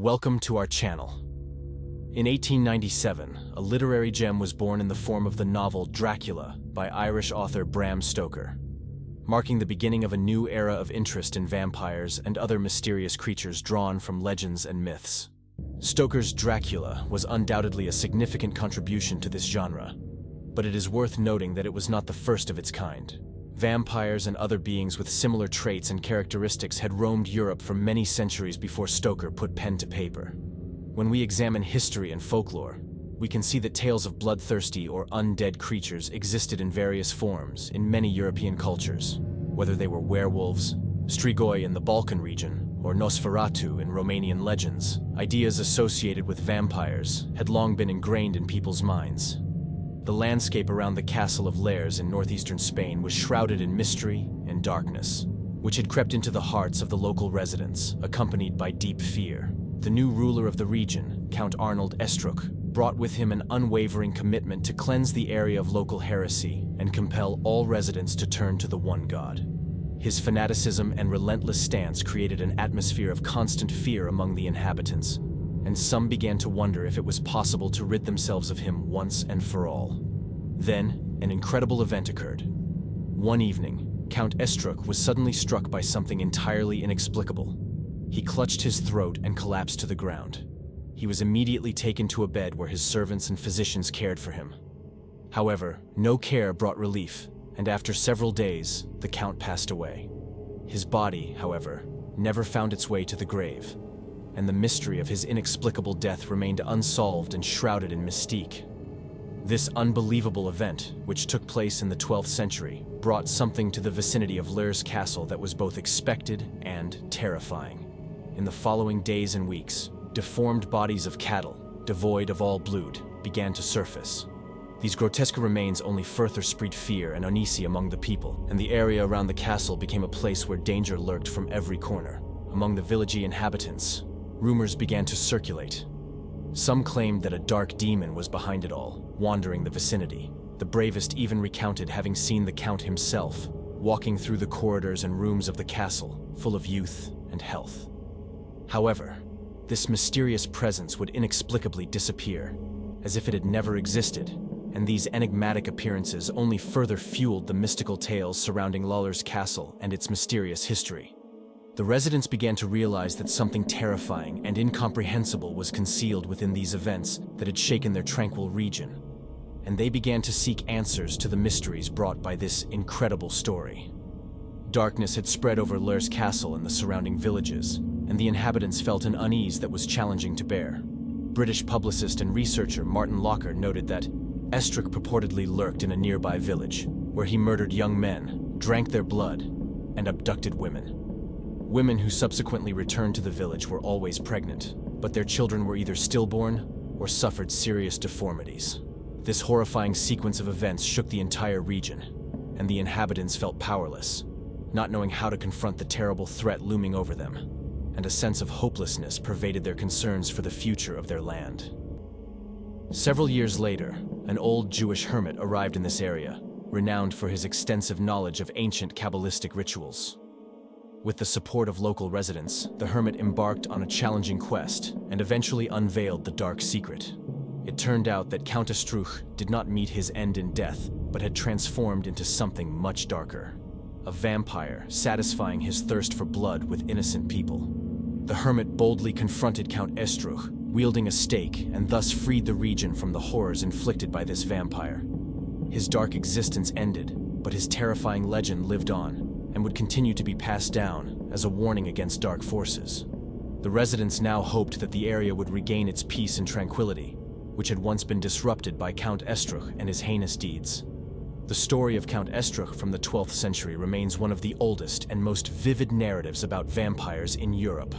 Welcome to our channel. In 1897, a literary gem was born in the form of the novel Dracula by Irish author Bram Stoker, marking the beginning of a new era of interest in vampires and other mysterious creatures drawn from legends and myths. Stoker's Dracula was undoubtedly a significant contribution to this genre, but it is worth noting that it was not the first of its kind. Vampires and other beings with similar traits and characteristics had roamed Europe for many centuries before Stoker put pen to paper. When we examine history and folklore, we can see that tales of bloodthirsty or undead creatures existed in various forms in many European cultures, whether they were werewolves, Strigoi in the Balkan region, or Nosferatu in Romanian legends. Ideas associated with vampires had long been ingrained in people's minds. The landscape around the castle of Llers in northeastern Spain was shrouded in mystery and darkness, which had crept into the hearts of the local residents, accompanied by deep fear. The new ruler of the region, Count Arnold Estruch, brought with him an unwavering commitment to cleanse the area of local heresy and compel all residents to turn to the one God. His fanaticism and relentless stance created an atmosphere of constant fear among the inhabitants, and some began to wonder if it was possible to rid themselves of him once and for all. Then, an incredible event occurred. One evening, Count Estruch was suddenly struck by something entirely inexplicable. He clutched his throat and collapsed to the ground. He was immediately taken to a bed where his servants and physicians cared for him. However, no care brought relief, and after several days, the Count passed away. His body, however, never found its way to the grave, and the mystery of his inexplicable death remained unsolved and shrouded in mystique. This unbelievable event, which took place in the 12th century, brought something to the vicinity of Llers Castle that was both expected and terrifying. In the following days and weeks, deformed bodies of cattle, devoid of all blood, began to surface. These grotesque remains only further spread fear and uneasy among the people, and the area around the castle became a place where danger lurked from every corner. Among the village inhabitants, rumors began to circulate. Some claimed that a dark demon was behind it all, wandering the vicinity. The bravest even recounted having seen the Count himself, walking through the corridors and rooms of the castle, full of youth and health. However, this mysterious presence would inexplicably disappear, as if it had never existed, and these enigmatic appearances only further fueled the mystical tales surrounding Llers Castle and its mysterious history. The residents began to realize that something terrifying and incomprehensible was concealed within these events that had shaken their tranquil region, and they began to seek answers to the mysteries brought by this incredible story. Darkness had spread over Llers Castle and the surrounding villages, and the inhabitants felt an unease that was challenging to bear. British publicist and researcher Martin Locker noted that Estruch purportedly lurked in a nearby village, where he murdered young men, drank their blood, and abducted women. Women who subsequently returned to the village were always pregnant, but their children were either stillborn or suffered serious deformities. This horrifying sequence of events shook the entire region, and the inhabitants felt powerless, not knowing how to confront the terrible threat looming over them, and a sense of hopelessness pervaded their concerns for the future of their land. Several years later, an old Jewish hermit arrived in this area, renowned for his extensive knowledge of ancient Kabbalistic rituals. With the support of local residents, the hermit embarked on a challenging quest and eventually unveiled the dark secret. It turned out that Count Estruch did not meet his end in death, but had transformed into something much darker. A vampire satisfying his thirst for blood with innocent people. The hermit boldly confronted Count Estruch, wielding a stake, and thus freed the region from the horrors inflicted by this vampire. His dark existence ended, but his terrifying legend lived on, and would continue to be passed down as a warning against dark forces. The residents now hoped that the area would regain its peace and tranquility, which had once been disrupted by Count Estruch and his heinous deeds. The story of Count Estruch from the 12th century remains one of the oldest and most vivid narratives about vampires in Europe.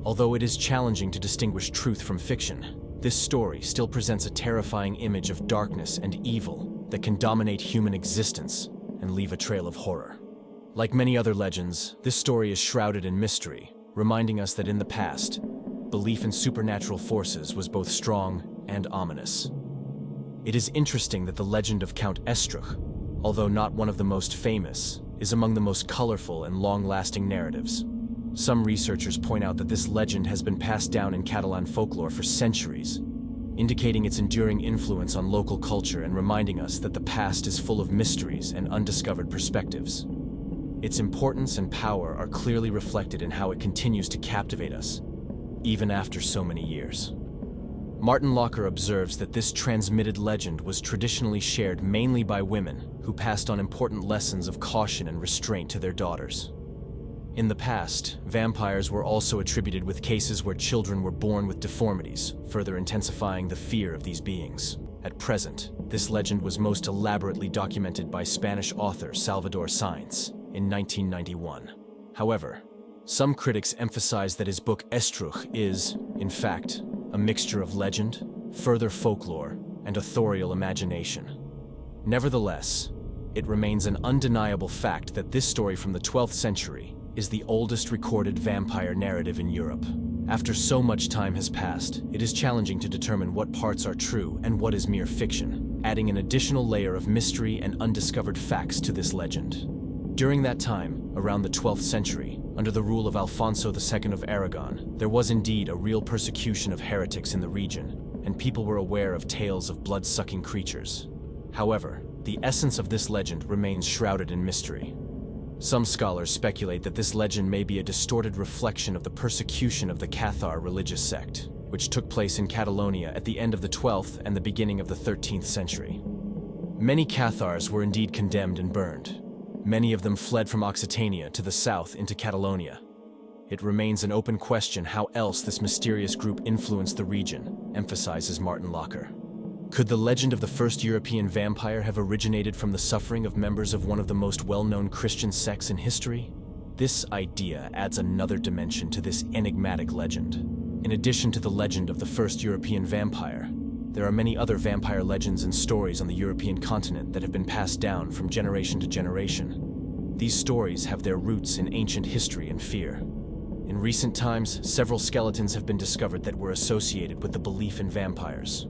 Although it is challenging to distinguish truth from fiction, this story still presents a terrifying image of darkness and evil that can dominate human existence and leave a trail of horror. Like many other legends, this story is shrouded in mystery, reminding us that in the past, belief in supernatural forces was both strong and ominous. It is interesting that the legend of Count Estruch, although not one of the most famous, is among the most colorful and long-lasting narratives. Some researchers point out that this legend has been passed down in Catalan folklore for centuries, indicating its enduring influence on local culture and reminding us that the past is full of mysteries and undiscovered perspectives. Its importance and power are clearly reflected in how it continues to captivate us, even after so many years. Martin Locker observes that this transmitted legend was traditionally shared mainly by women who passed on important lessons of caution and restraint to their daughters. In the past, vampires were also attributed with cases where children were born with deformities, further intensifying the fear of these beings. At present, this legend was most elaborately documented by Spanish author Salvador Sáenz in 1991. However, some critics emphasize that his book Estruch is, in fact, a mixture of legend, further folklore, and authorial imagination. Nevertheless, it remains an undeniable fact that this story from the 12th century is the oldest recorded vampire narrative in Europe. After so much time has passed, it is challenging to determine what parts are true and what is mere fiction, adding an additional layer of mystery and undiscovered facts to this legend. During that time, around the 12th century, under the rule of Alfonso II of Aragon, there was indeed a real persecution of heretics in the region, and people were aware of tales of blood-sucking creatures. However, the essence of this legend remains shrouded in mystery. Some scholars speculate that this legend may be a distorted reflection of the persecution of the Cathar religious sect, which took place in Catalonia at the end of the 12th and the beginning of the 13th century. Many Cathars were indeed condemned and burned. Many of them fled from Occitania to the south into Catalonia. It remains an open question how else this mysterious group influenced the region, emphasizes Martin Locker. Could the legend of the first European vampire have originated from the suffering of members of one of the most well-known Christian sects in history? This idea adds another dimension to this enigmatic legend. In addition to the legend of the first European vampire, there are many other vampire legends and stories on the European continent that have been passed down from generation to generation. These stories have their roots in ancient history and fear. In recent times, several skeletons have been discovered that were associated with the belief in vampires.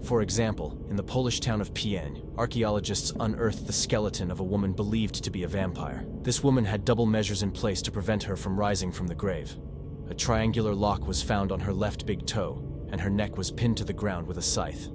For example, in the Polish town of Pień, archaeologists unearthed the skeleton of a woman believed to be a vampire. This woman had double measures in place to prevent her from rising from the grave. A triangular lock was found on her left big toe, and her neck was pinned to the ground with a scythe.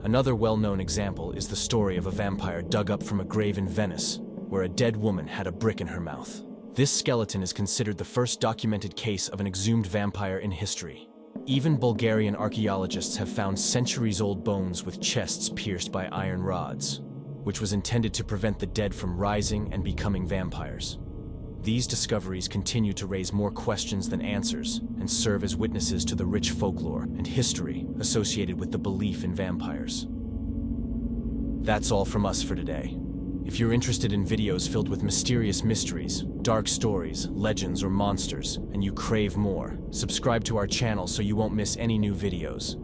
Another well-known example is the story of a vampire dug up from a grave in Venice, where a dead woman had a brick in her mouth. This skeleton is considered the first documented case of an exhumed vampire in history. Even Bulgarian archaeologists have found centuries-old bones with chests pierced by iron rods, which was intended to prevent the dead from rising and becoming vampires. These discoveries continue to raise more questions than answers and serve as witnesses to the rich folklore and history associated with the belief in vampires. That's all from us for today. If you're interested in videos filled with mysterious mysteries, dark stories, legends, or monsters, and you crave more, subscribe to our channel so you won't miss any new videos.